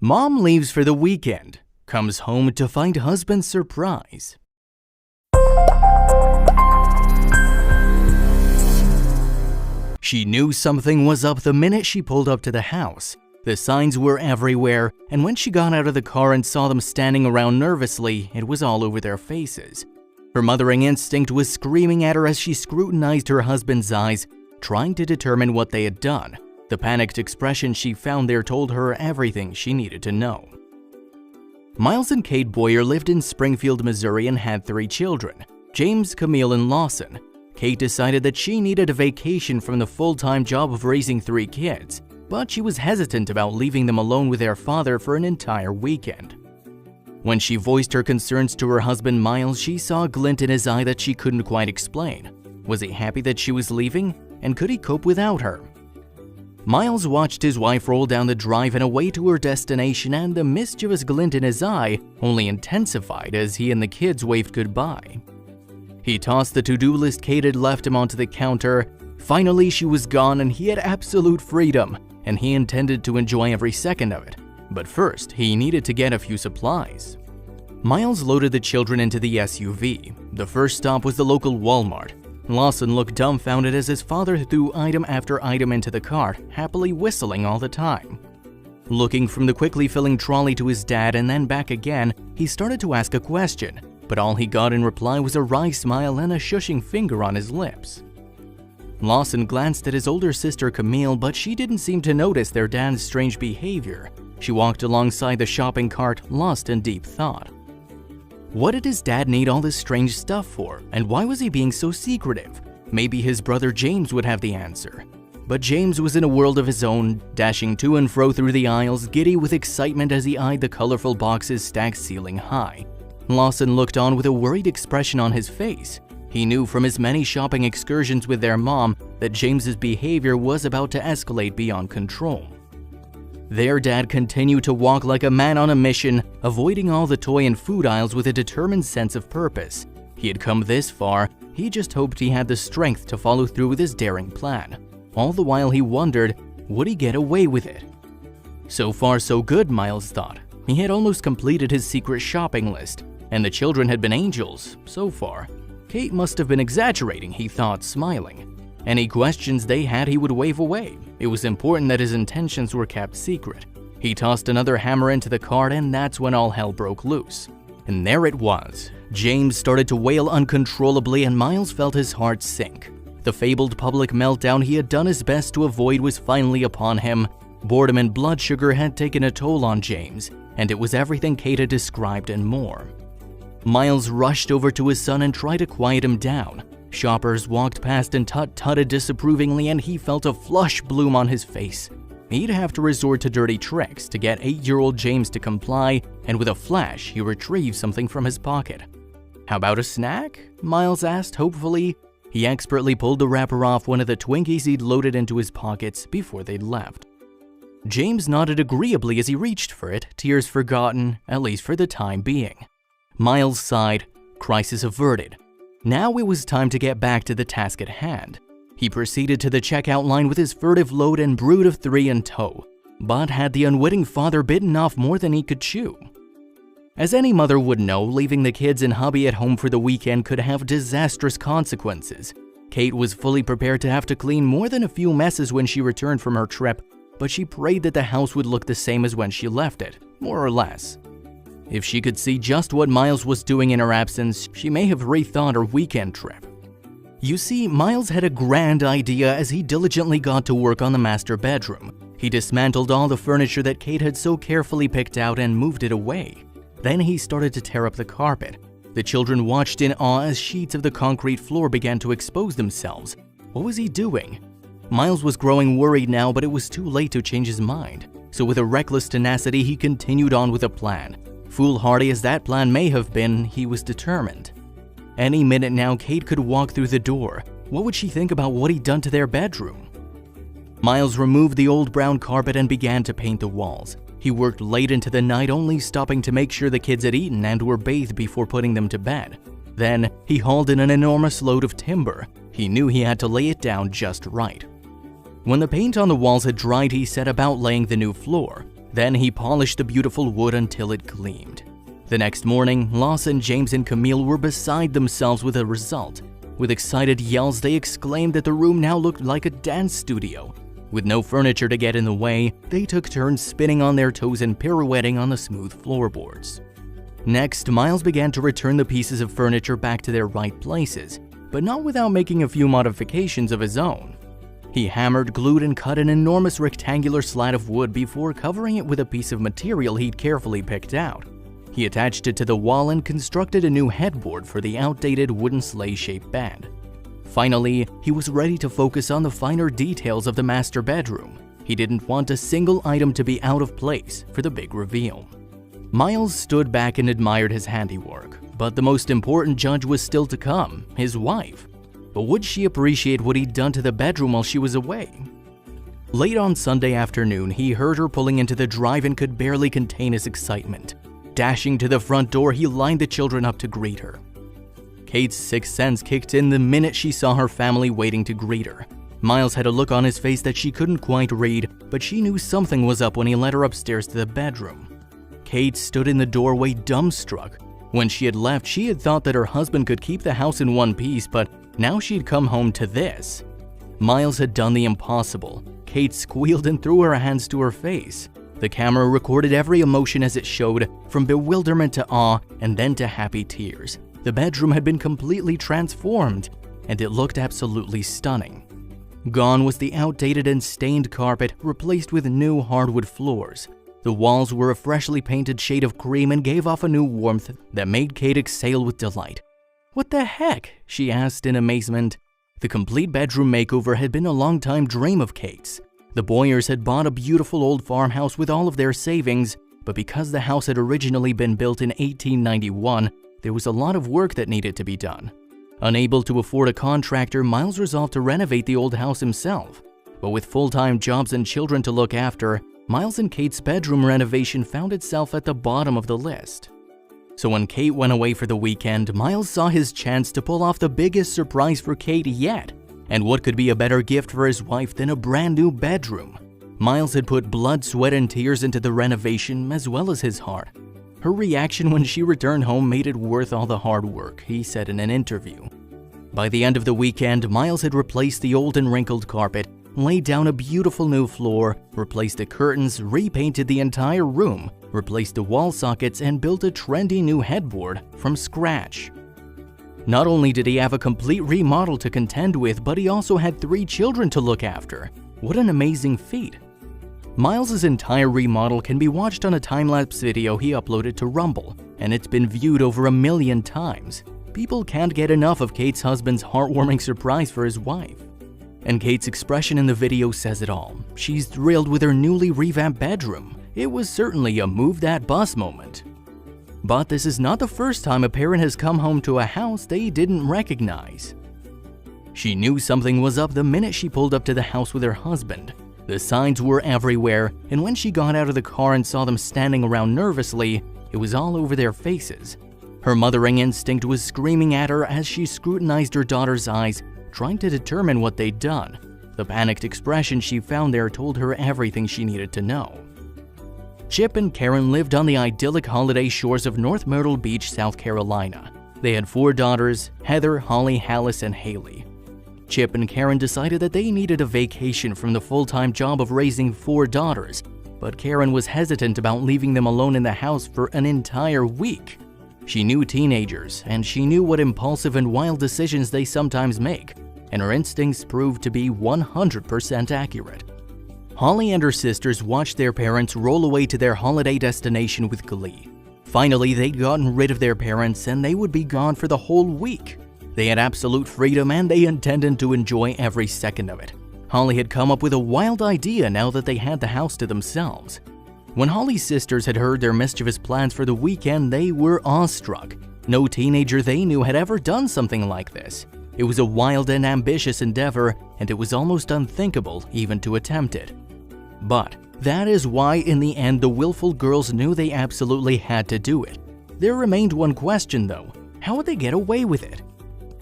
Mom leaves for the weekend, comes home to find husband's surprise. She knew something was up the minute she pulled up to the house. The signs were everywhere, and when she got out of the car and saw them standing around nervously, it was all over their faces. Her mothering instinct was screaming at her as she scrutinized her husband's eyes, trying to determine what they had done. The panicked expression she found there told her everything she needed to know. Miles and Kate Boyer lived in Springfield, Missouri and had 3 children, James, Camille, and Lawson. Kate decided that she needed a vacation from the full-time job of raising 3 kids, but she was hesitant about leaving them alone with their father for an entire weekend. When she voiced her concerns to her husband Miles, she saw a glint in his eye that she couldn't quite explain. Was he happy that she was leaving, and could he cope without her? Miles watched his wife roll down the drive and away to her destination, and the mischievous glint in his eye only intensified as he and the kids waved goodbye. He tossed the to-do list Kate had left him onto the counter. Finally, she was gone and he had absolute freedom, and he intended to enjoy every second of it. But first, he needed to get a few supplies. Miles loaded the children into the SUV. The first stop was the local Walmart. Lawson looked dumbfounded as his father threw item after item into the cart, happily whistling all the time. Looking from the quickly filling trolley to his dad and then back again, he started to ask a question, but all he got in reply was a wry smile and a shushing finger on his lips. Lawson glanced at his older sister Camille, but she didn't seem to notice their dad's strange behavior. She walked alongside the shopping cart, lost in deep thought. What did his dad need all this strange stuff for, and why was he being so secretive? Maybe his brother James would have the answer. But James was in a world of his own, dashing to and fro through the aisles, giddy with excitement as he eyed the colorful boxes stacked ceiling high. Lawson looked on with a worried expression on his face. He knew from his many shopping excursions with their mom that James's behavior was about to escalate beyond control. Their dad continued to walk like a man on a mission, avoiding all the toy and food aisles with a determined sense of purpose. He had come this far, he just hoped he had the strength to follow through with his daring plan. All the while he wondered, would he get away with it? So far so good, Miles thought. He had almost completed his secret shopping list, and the children had been angels, so far. Kate must have been exaggerating, he thought, smiling. Any questions they had he would wave away. It was important that his intentions were kept secret. He tossed another hammer into the cart, and that's when all hell broke loose. And there it was. James started to wail uncontrollably, and Miles felt his heart sink. The fabled public meltdown he had done his best to avoid was finally upon him. Boredom and blood sugar had taken a toll on James, and it was everything Kate had described and more. Miles rushed over to his son and tried to quiet him down. Shoppers walked past and tut-tutted disapprovingly, and he felt a flush bloom on his face. He'd have to resort to dirty tricks to get 8-year-old James to comply, and with a flash, he retrieved something from his pocket. "How about a snack?" Miles asked hopefully. He expertly pulled the wrapper off one of the Twinkies he'd loaded into his pockets before they'd left. James nodded agreeably as he reached for it, tears forgotten, at least for the time being. Miles sighed, crisis averted. Now it was time to get back to the task at hand. He proceeded to the checkout line with his furtive load and brood of 3 in tow, but had the unwitting father bitten off more than he could chew. As any mother would know, leaving the kids and hubby at home for the weekend could have disastrous consequences. Kate was fully prepared to have to clean more than a few messes when she returned from her trip, but she prayed that the house would look the same as when she left it, more or less. If she could see just what Miles was doing in her absence, she may have rethought her weekend trip. You see, Miles had a grand idea as he diligently got to work on the master bedroom. He dismantled all the furniture that Kate had so carefully picked out and moved it away. Then he started to tear up the carpet. The children watched in awe as sheets of the concrete floor began to expose themselves. What was he doing? Miles was growing worried now, but it was too late to change his mind. So with a reckless tenacity, he continued on with a plan. Foolhardy as that plan may have been, he was determined. Any minute now, Kate could walk through the door. What would she think about what he'd done to their bedroom? Miles removed the old brown carpet and began to paint the walls. He worked late into the night, only stopping to make sure the kids had eaten and were bathed before putting them to bed. Then, he hauled in an enormous load of timber. He knew he had to lay it down just right. When the paint on the walls had dried, he set about laying the new floor. Then he polished the beautiful wood until it gleamed. The next morning, Lawson, James, and Camille were beside themselves with the result. With excited yells, they exclaimed that the room now looked like a dance studio. With no furniture to get in the way, they took turns spinning on their toes and pirouetting on the smooth floorboards. Next, Miles began to return the pieces of furniture back to their right places, but not without making a few modifications of his own. He hammered, glued, and cut an enormous rectangular slat of wood before covering it with a piece of material he'd carefully picked out. He attached it to the wall and constructed a new headboard for the outdated wooden sleigh-shaped bed. Finally, he was ready to focus on the finer details of the master bedroom. He didn't want a single item to be out of place for the big reveal. Miles stood back and admired his handiwork, but the most important judge was still to come, his wife. But would she appreciate what he'd done to the bedroom while she was away? Late on Sunday afternoon, he heard her pulling into the drive and could barely contain his excitement. Dashing to the front door, he lined the children up to greet her. Kate's sixth sense kicked in the minute she saw her family waiting to greet her. Miles had a look on his face that she couldn't quite read, but she knew something was up when he led her upstairs to the bedroom. Kate stood in the doorway dumbstruck. When she had left, she had thought that her husband could keep the house in one piece, but now she'd come home to this. Miles had done the impossible. Kate squealed and threw her hands to her face. The camera recorded every emotion as it showed, from bewilderment to awe and then to happy tears. The bedroom had been completely transformed, and it looked absolutely stunning. Gone was the outdated and stained carpet, replaced with new hardwood floors. The walls were a freshly painted shade of cream and gave off a new warmth that made Kate exhale with delight. "What the heck?" she asked in amazement. The complete bedroom makeover had been a long-time dream of Kate's. The Boyers had bought a beautiful old farmhouse with all of their savings, but because the house had originally been built in 1891, there was a lot of work that needed to be done. Unable to afford a contractor, Miles resolved to renovate the old house himself. But with full-time jobs and children to look after, Miles and Kate's bedroom renovation found itself at the bottom of the list. So when Kate went away for the weekend, Miles saw his chance to pull off the biggest surprise for Kate yet. And what could be a better gift for his wife than a brand new bedroom? Miles had put blood, sweat, and tears into the renovation as well as his heart. Her reaction when she returned home made it worth all the hard work, he said in an interview. By the end of the weekend, Miles had replaced the old and wrinkled carpet, laid down a beautiful new floor, replaced the curtains, repainted the entire room, replaced the wall sockets, and built a trendy new headboard from scratch. Not only did he have a complete remodel to contend with, but he also had 3 children to look after. What an amazing feat. Miles's entire remodel can be watched on a time-lapse video he uploaded to Rumble, and it's been viewed over 1 million times. People can't get enough of Kate's husband's heartwarming surprise for his wife. And Kate's expression in the video says it all. She's thrilled with her newly revamped bedroom. It was certainly a move that bus moment. But this is not the first time a parent has come home to a house they didn't recognize. She knew something was up the minute she pulled up to the house with her husband. The signs were everywhere, and when she got out of the car and saw them standing around nervously, it was all over their faces. Her mothering instinct was screaming at her as she scrutinized her daughter's eyes, trying to determine what they'd done. The panicked expression she found there told her everything she needed to know. Chip and Karen lived on the idyllic holiday shores of North Myrtle Beach, South Carolina. They had 4 daughters, Heather, Holly, Hallis, and Haley. Chip and Karen decided that they needed a vacation from the full-time job of raising 4 daughters, but Karen was hesitant about leaving them alone in the house for an entire week. She knew teenagers, and she knew what impulsive and wild decisions they sometimes make, and her instincts proved to be 100% accurate. Holly and her sisters watched their parents roll away to their holiday destination with glee. Finally, they'd gotten rid of their parents and they would be gone for the whole week. They had absolute freedom and they intended to enjoy every second of it. Holly had come up with a wild idea now that they had the house to themselves. When Holly's sisters had heard their mischievous plans for the weekend, they were awestruck. No teenager they knew had ever done something like this. It was a wild and ambitious endeavor, and it was almost unthinkable even to attempt it. But that is why in the end the willful girls knew they absolutely had to do it. There remained one question though: how would they get away with it?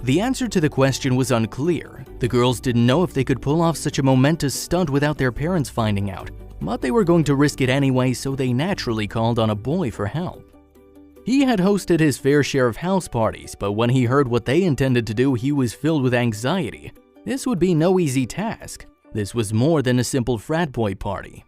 The answer to the question was unclear. The girls didn't know if they could pull off such a momentous stunt without their parents finding out. but they were going to risk it anyway, so they naturally called on a boy for help. He had hosted his fair share of house parties, but when he heard what they intended to do, he was filled with anxiety. This would be no easy task. This was more than a simple frat boy party.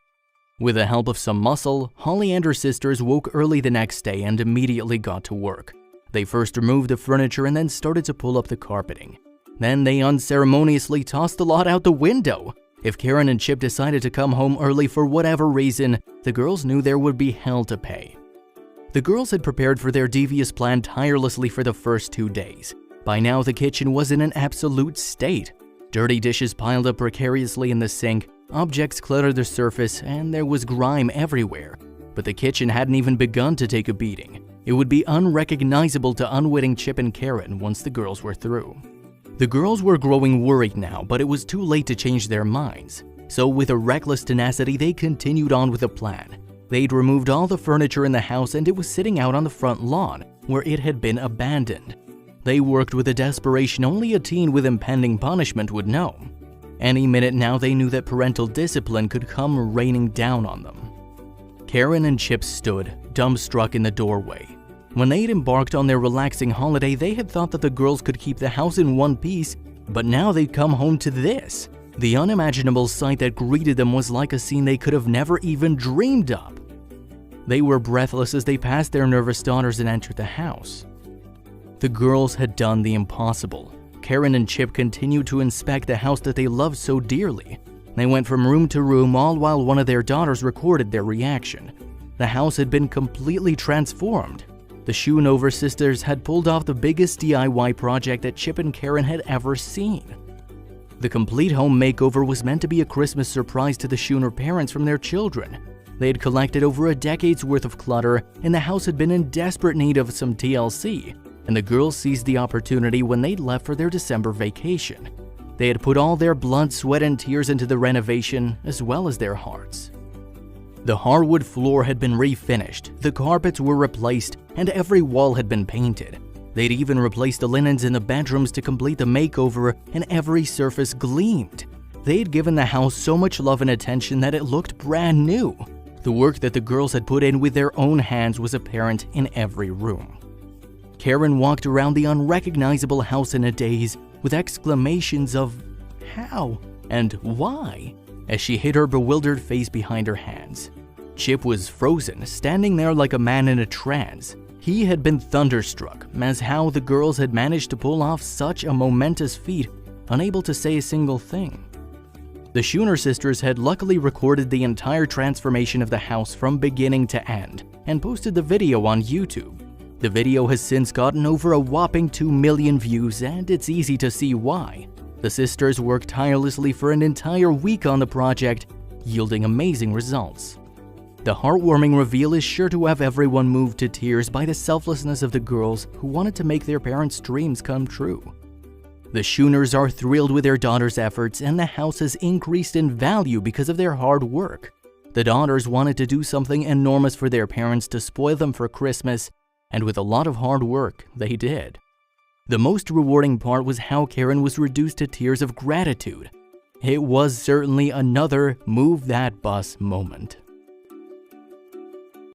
With the help of some muscle, Holly and her sisters woke early the next day and immediately got to work. They first removed the furniture and then started to pull up the carpeting. Then they unceremoniously tossed the lot out the window. If Karen and Chip decided to come home early for whatever reason, the girls knew there would be hell to pay. The girls had prepared for their devious plan tirelessly for the first 2 days. By now, the kitchen was in an absolute state. Dirty dishes piled up precariously in the sink, objects cluttered the surface, and there was grime everywhere. But the kitchen hadn't even begun to take a beating. It would be unrecognizable to unwitting Chip and Karen once the girls were through. The girls were growing worried now, but it was too late to change their minds. So with a reckless tenacity, they continued on with a plan. They'd removed all the furniture in the house and it was sitting out on the front lawn, where it had been abandoned. They worked with a desperation only a teen with impending punishment would know. Any minute now, they knew that parental discipline could come raining down on them. Karen and Chip stood, dumbstruck in the doorway. When they'd embarked on their relaxing holiday, they had thought that the girls could keep the house in one piece, but now they'd come home to this. The unimaginable sight that greeted them was like a scene they could have never even dreamed of. They were breathless as they passed their nervous daughters and entered the house. The girls had done the impossible. Karen and Chip continued to inspect the house that they loved so dearly. They went from room to room, all while one of their daughters recorded their reaction. The house had been completely transformed. The Schoonover sisters had pulled off the biggest DIY project that Chip and Karen had ever seen. The complete home makeover was meant to be a Christmas surprise to the Schooner parents from their children. They had collected over a decade's worth of clutter, and the house had been in desperate need of some TLC, and the girls seized the opportunity when they'd left for their December vacation. They had put all their blood, sweat, and tears into the renovation, as well as their hearts. The hardwood floor had been refinished, the carpets were replaced, and every wall had been painted. They'd even replaced the linens in the bedrooms to complete the makeover, and every surface gleamed. They'd given the house so much love and attention that it looked brand new. The work that the girls had put in with their own hands was apparent in every room. Karen walked around the unrecognizable house in a daze, with exclamations of "How?" and "Why?" as she hid her bewildered face behind her hands. Chip was frozen, standing there like a man in a trance. He had been thunderstruck as how the girls had managed to pull off such a momentous feat, unable to say a single thing. The Schooner sisters had luckily recorded the entire transformation of the house from beginning to end and posted the video on YouTube. The video has since gotten over a whopping 2 million views, and it's easy to see why. The sisters worked tirelessly for an entire week on the project, yielding amazing results. The heartwarming reveal is sure to have everyone moved to tears by the selflessness of the girls who wanted to make their parents' dreams come true. The Schooners are thrilled with their daughters' efforts, and the house has increased in value because of their hard work. The daughters wanted to do something enormous for their parents to spoil them for Christmas, and with a lot of hard work, they did. The most rewarding part was how Karen was reduced to tears of gratitude. It was certainly another move that bus moment.